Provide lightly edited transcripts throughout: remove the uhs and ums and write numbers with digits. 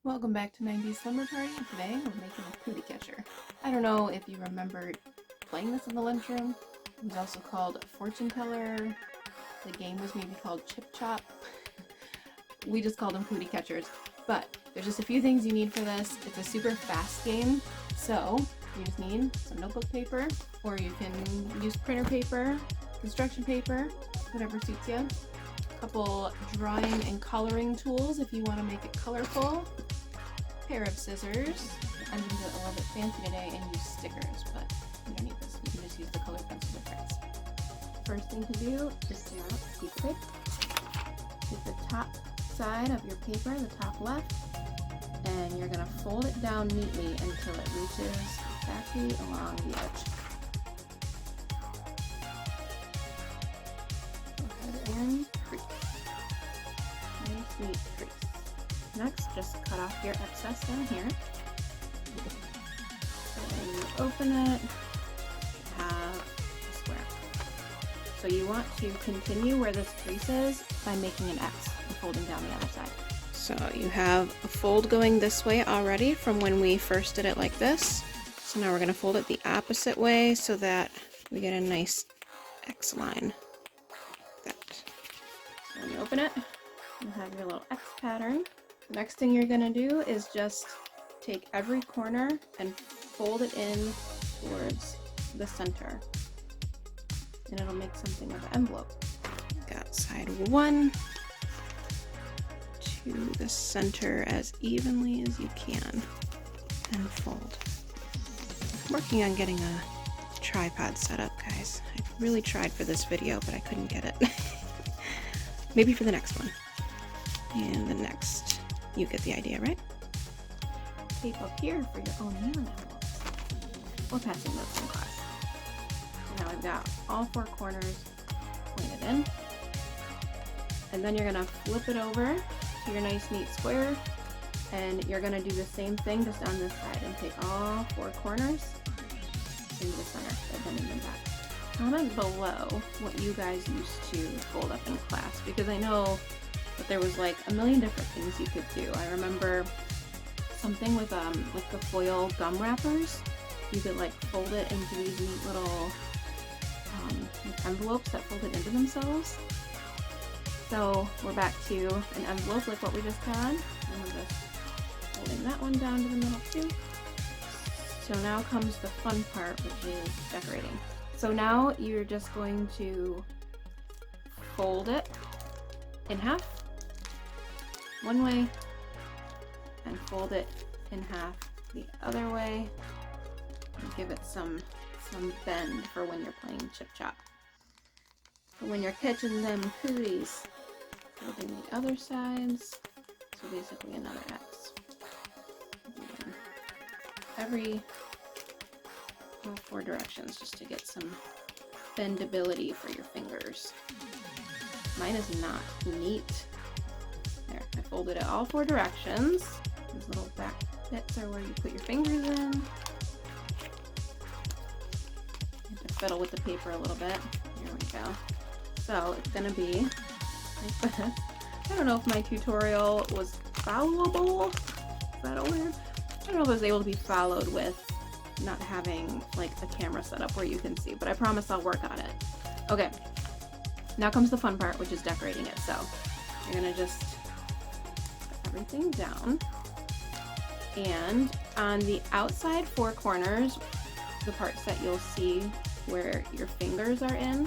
Welcome back to 90s Slumber Party. Today we're making a cootie catcher. I don't know if you remembered playing this in the lunchroom. It was also called Fortune Teller. The game was maybe called Chip Chop. We just called them cootie catchers. But there's just a few things you need for this. It's a super fast game. So you just need some notebook paper, or you can use printer paper, construction paper, whatever suits you. Couple drawing and coloring tools if you want to make it colorful. Pair of scissors. I'm going to do it a little bit fancy today and use stickers, but you don't need this. You can just use the color pencil with prints. First thing to do is tear out a piece of paper. Take the top side of your paper, the top left, and you're going to fold it down neatly until it reaches exactly along the edge. Go ahead and crease. Nice neat crease. Next, just cut off your excess down here. And you open it, you have a square. So you want to continue where this crease is by making an X and folding down the other side. So you have a fold going this way already from when we first did it like this. So now we're going to fold it the opposite way so that we get a nice X line. Like that. So when you open it, you have your little X pattern. The next thing you're going to do is just take every corner and fold it in towards the center. And it'll make something of an envelope. Got side one to the center as evenly as you can and fold. I'm working on getting a tripod set up, guys. I really tried for this video, but I couldn't get it. Maybe for the next one. And the next. You get the idea, right? Tape up here for your own neon envelopes. We're passing those in class. Now I've got all four corners pointed in. And then you're going to flip it over to your nice neat square. And you're going to do the same thing just on this side and take all four corners into the center, bending them back. Comment below what you guys used to fold up in class, because I know but there was like a million different things you could do. I remember something with the foil gum wrappers. You could like fold it into these neat little envelopes that folded into themselves. So we're back to an envelope like what we just had. And we're just folding that one down to the middle too. So now comes the fun part, which is decorating. So now you're just going to fold it in half one way and fold it in half the other way and give it some bend for when you're playing Chip Chop. So when you're catching them cooties, folding the other sides, so basically another X. And all four directions just to get some bendability for your fingers. Mine is not neat. There, I folded it all four directions. These little back bits are where you put your fingers in. You have to fiddle with the paper a little bit. Here we go. So it's gonna be like this. I don't know if my tutorial was followable. Is that a word? I don't know if I was able to be followed with not having like a camera set up where you can see, but I promise I'll work on it. Okay. Now comes the fun part, which is decorating it. So you're gonna just put everything down, and on the outside four corners, the parts that you'll see where your fingers are in.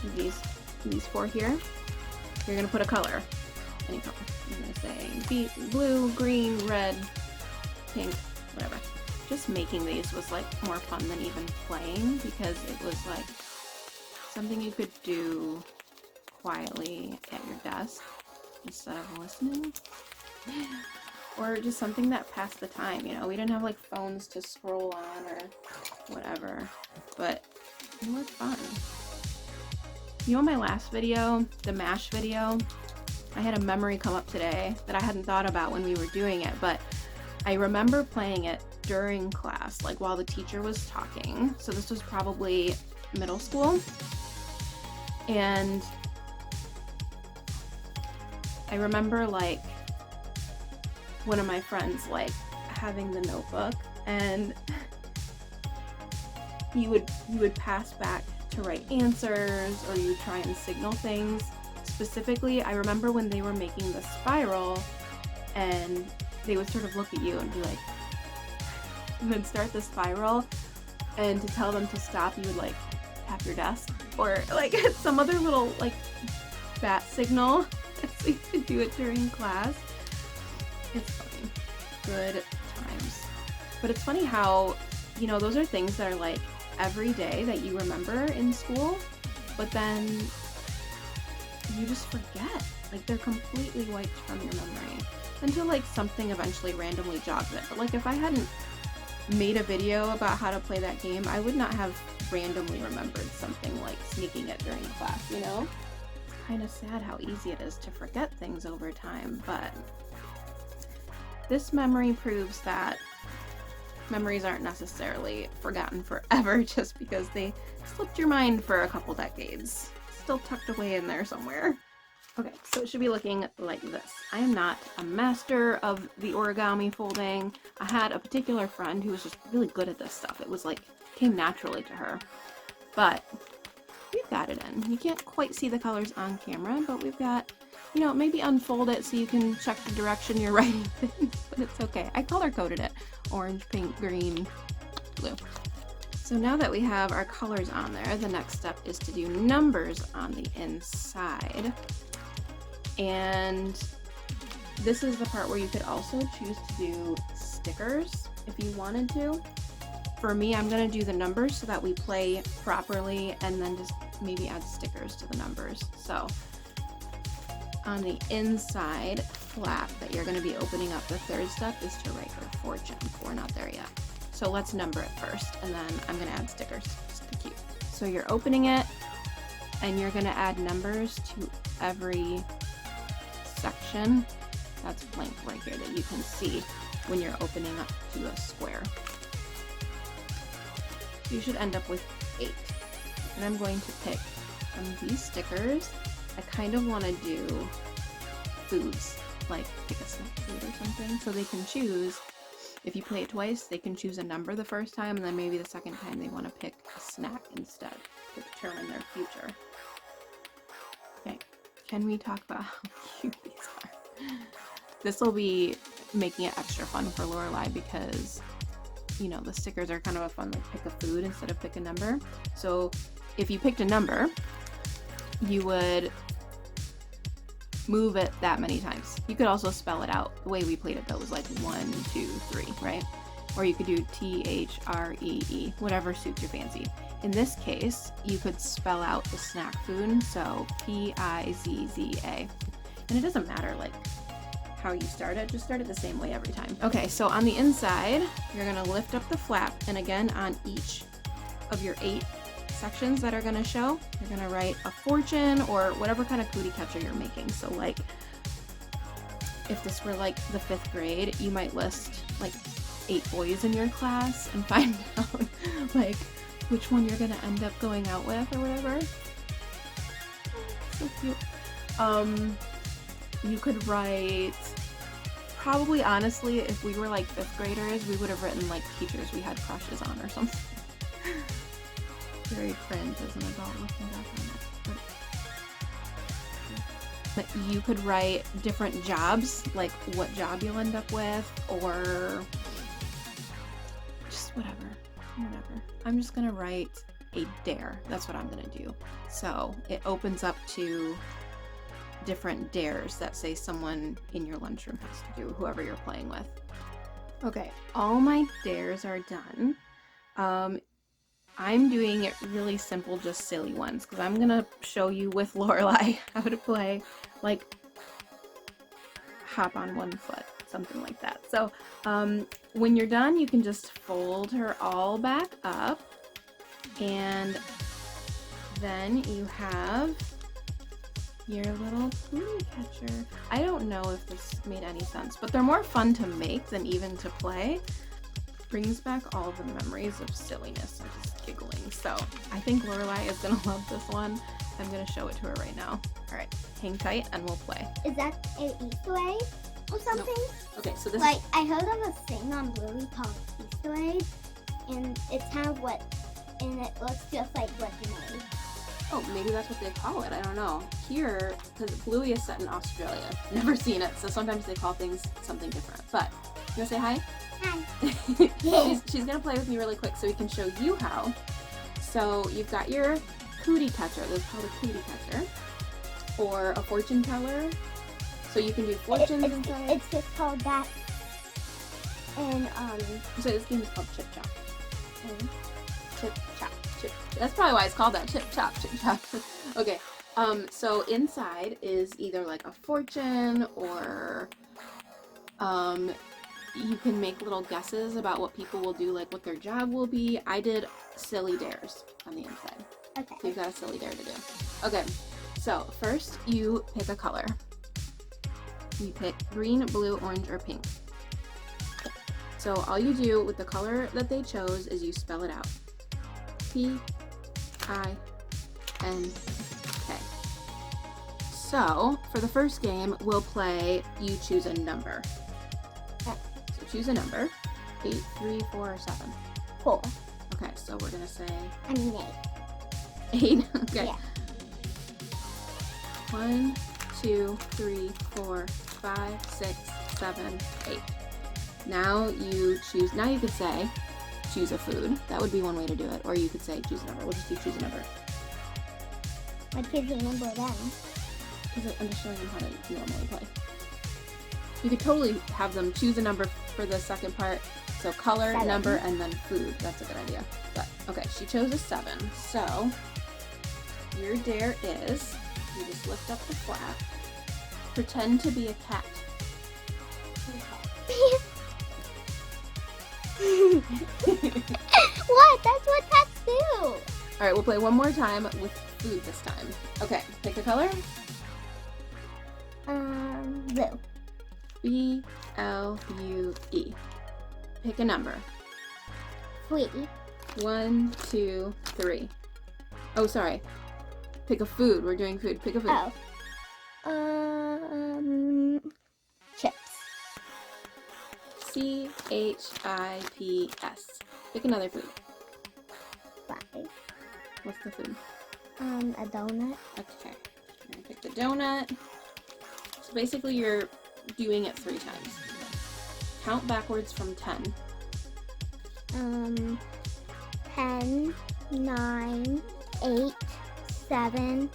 So these four here, you're gonna put a color, any color. You're gonna say blue, green, red, pink, whatever. Just making these was like more fun than even playing, because it was like something you could do quietly at your desk instead of listening, or just something that passed the time. You know, we didn't have like phones to scroll on or whatever, but it was fun. You know, my last video, the MASH video, I had a memory come up today that I hadn't thought about when we were doing it, but I remember playing it during class, like while the teacher was talking. So this was probably middle school. And I remember like one of my friends like having the notebook, and you would pass back to write answers, or you try and signal things. Specifically, I remember when they were making the spiral, and they would sort of look at you and be like, and then start the spiral, and to tell them to stop, you would like tap your desk or like some other little like bat signal so you could do it during class. It's funny. Good times. But it's funny how, you know, those are things that are like every day that you remember in school, but then you just forget. Like they're completely wiped from your memory until like something eventually randomly jogs it. But like if I hadn't made a video about how to play that game, I would not have randomly remembered something like sneaking it during class, you know? It's kind of sad how easy it is to forget things over time, but this memory proves that memories aren't necessarily forgotten forever just because they slipped your mind for a couple decades. Still tucked away in there somewhere. Okay, so it should be looking like this. I am not a master of the origami folding. I had a particular friend who was just really good at this stuff. It was like, came naturally to her. But we've got it in. You can't quite see the colors on camera, but we've got, you know, maybe unfold it so you can check the direction you're writing things, but it's okay. I color coded it. Orange, pink, green, blue. So now that we have our colors on there, the next step is to do numbers on the inside. And this is the part where you could also choose to do stickers if you wanted to. For me, I'm going to do the numbers so that we play properly, and then just maybe add stickers to the numbers. So on the inside flap that you're going to be opening up, the third step is to write your fortune. We're not there yet. So let's number it first, and then I'm going to add stickers just to keep. So you're opening it, and you're going to add numbers to every section that's blank right here that you can see when you're opening up to a square. You should end up with 8. And I'm going to pick from these stickers. I kind of want to do foods, like pick a snack food or something, so they can choose. If you play it twice, they can choose a number the first time, and then maybe the second time they want to pick a snack instead to determine their future. Okay, can we talk about how cute these are? This will be making it extra fun for Lorelai because, you know, the stickers are kind of a fun, like pick a food instead of pick a number. So if you picked a number, you would move it that many times. You could also spell it out. The way we played it though was like 1, 2, 3, right? Or you could do THREE, whatever suits your fancy. In this case, you could spell out the snack food, so PIZZA. And it doesn't matter like how you start it, just start it the same way every time. Okay, so on the inside, you're gonna lift up the flap, and again, on each of your 8 sections that are gonna show, you're gonna write a fortune or whatever kind of cootie catcher you're making. So like, if this were like the 5th grade, you might list like 8 boys in your class and find out like which one you're gonna end up going out with or whatever. So cute. You could write, probably honestly, if we were like 5th graders, we would have written like teachers we had crushes on or something. Very cringe as an adult looking back on it. But you could write different jobs, like what job you'll end up with, or just whatever. I'm just gonna write a dare. That's what I'm gonna do. So it opens up to different dares that say someone in your lunchroom has to do, whoever you're playing with. Okay, all my dares are done. I'm doing it really simple, just silly ones, because I'm gonna show you with Lorelai how to play, like, hop on one foot, something like that. So when you're done, you can just fold her all back up, and then you have your little cootie catcher. I don't know if this made any sense, but they're more fun to make than even to play. Brings back all the memories of silliness and just giggling. So I think Lorelai is gonna love this one. I'm gonna show it to her right now. All right, hang tight and we'll play. Is that an Easter egg or something? No. Okay, so this like I heard of a thing on Bluey called Easter egg, and it's kind of what, and it looks just like what you made. Oh, maybe that's what they call it. I don't know. Here, because Bluey is set in Australia. Never seen it, so sometimes they call things something different. But you wanna say hi? Hi. she's gonna play with me really quick so we can show you how. So you've got your Cootie Catcher. This is called a Cootie Catcher, or a fortune teller. So you can do fortunes inside. It's just called that. And So this game is called Chip Chop. Chip Chop. That's probably why it's called that. Chip Chop. Chip Chop. Okay. So inside is either like a fortune, or you can make little guesses about what people will do, like what their job will be. I did silly dares on the inside. Okay. So you've got a silly dare to do. Okay. So first you pick a color. You pick green, blue, orange, or pink. So all you do with the color that they chose is you spell it out. P-I-N-K. So for the first game, we'll play you choose a number. Okay. So choose a number. 8, 3, 4, or 7. 4. Okay, so we're gonna say I mean 8. 8. Okay. Yeah. 1, 2, 3, 4, 5, 6, 7, 8. Now you choose. Now you could say choose a food. That would be one way to do it. Or you could say choose a number. We'll just do choose a number. What choose a number then? Because I'm just showing them how to normally play. You could totally have them choose a number for the second part. So color, 7. number, and then food. That's a good idea. But okay, she chose a 7. So your dare is you just lift up the flap. Pretend to be a cat. What? That's what cats do. All right, we'll play one more time with food this time. Okay, pick a color. Blue. B-L-U-E. Pick a number. 3. 1, 2, 3. Oh, sorry. Pick a food. We're doing food. Pick a food. Oh. Chips. C-H-I-P-S. Pick another food. 5. What's the food? A donut. Okay. I'm gonna pick the donut. So basically you're doing it 3 times. Count backwards from 10. 10, 9, 8, 7,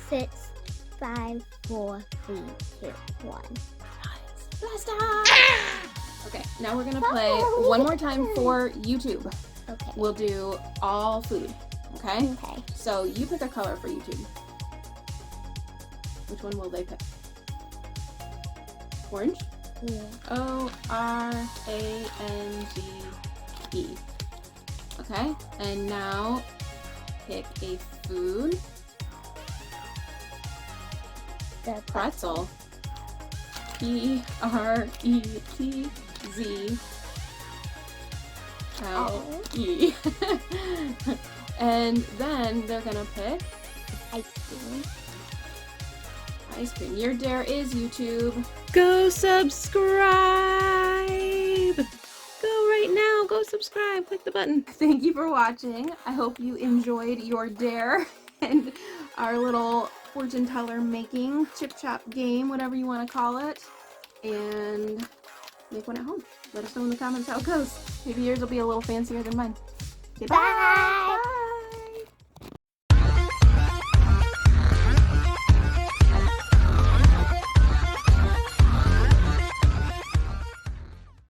6, 5, 4, 3, 2, 1. Blast off! Okay, now we're gonna play one more time for YouTube. Okay. We'll do all food. Okay? Okay. So you pick a color for YouTube. Which one will they pick? Orange? Yeah. O-R-A-N-G-E. Okay? And now pick a food. The Pretzel. P-R-E-T-Z-L-E. And then they're gonna pick ice cream. ice cream. Your dare is YouTube. Go subscribe! Go right now. Go subscribe. Click the button. Thank you for watching. I hope you enjoyed your dare and our little fortune teller making chip chop game, whatever you want to call it. And make one at home. Let us know in the comments how it goes. Maybe yours will be a little fancier than mine. Okay, bye!